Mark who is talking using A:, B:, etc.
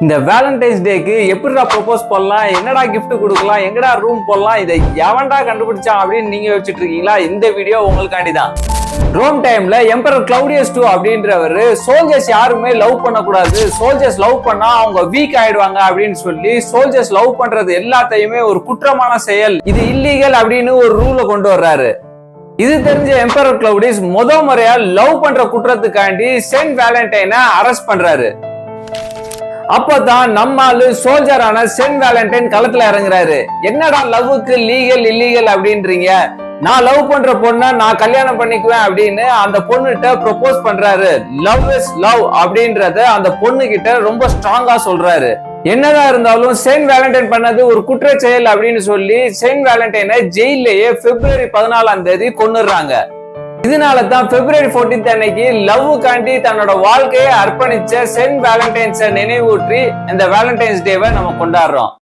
A: இந்த வேலண்டைன்ஸ் டேக்கு எப்படிடா ப்ரொபோஸ் பண்ணலாம், என்னடா கிஃப்ட் கொடுக்கலாம், எங்கடா ரூம் போடலாம், இதை எவன்டா கண்டுபிடிச்சான் அப்படின்னு நீங்க யோசிச்சுட்டு இருக்கீங்களா? இந்த வீடியோ உங்களுக்காண்டி தான். ரோம் டைம்ல எம்பரர் கிளவுடியஸ் II அப்படின்றவரு சோல்ஜர்ஸ் யாருமே லவ் பண்ணக்கூடாது, சோல்ஜர்ஸ் லவ் பண்ணா அவங்க வீக் ஆயிடுவாங்க அப்படின்னு சொல்லி சோல்ஜர்ஸ் லவ் பண்றது எல்லாத்தையுமே ஒரு குற்றமான செயல், இது இல்லீகல் அப்படின்னு ஒரு ரூலை கொண்டு வர்றாரு. இது தெரிஞ்ச எம்பரர் கிளவுடியஸ் முறையா லவ் பண்ற குற்றத்துக்காண்டி செயின்ட் வேலண்டைனை அரெஸ்ட் பண்றாரு. அப்பதான் நம்மாலு சோல்ஜரான செயின்ட் வேலண்டைன் களத்துல இறங்குறாரு. என்னடா லவ்வுக்கு லீகல் இல்லீகல் அப்படின்றீங்க, நான் லவ் பண்ற பொண்ண நான் கல்யாணம் பண்ணிக்குவேன் அப்படின்னு அந்த பொண்ணுகிட்ட ப்ரொபோஸ் பண்றாரு. லவ் இஸ் லவ் அப்படின்றத அந்த பொண்ணு கிட்ட ரொம்ப ஸ்ட்ராங்கா சொல்றாரு. என்னதான் இருந்தாலும் செயின்ட் வேலண்டைன் பண்ணது ஒரு குற்ற செயல் அப்படின்னு சொல்லி செயின்ட் வேலண்டைனை ஜெயிலேயே February 14 கொன்னுறாங்க. இதனால தான் February 14 அன்னைக்கு லவ்வுக்காண்டி தன்னோட வாழ்க்கையை அர்ப்பணிச்ச செயின்ட் வேலண்டைன்ஸை நினைவூற்றி இந்த வேலண்டைன்ஸ் டேவை நம்ம கொண்டாடுறோம்.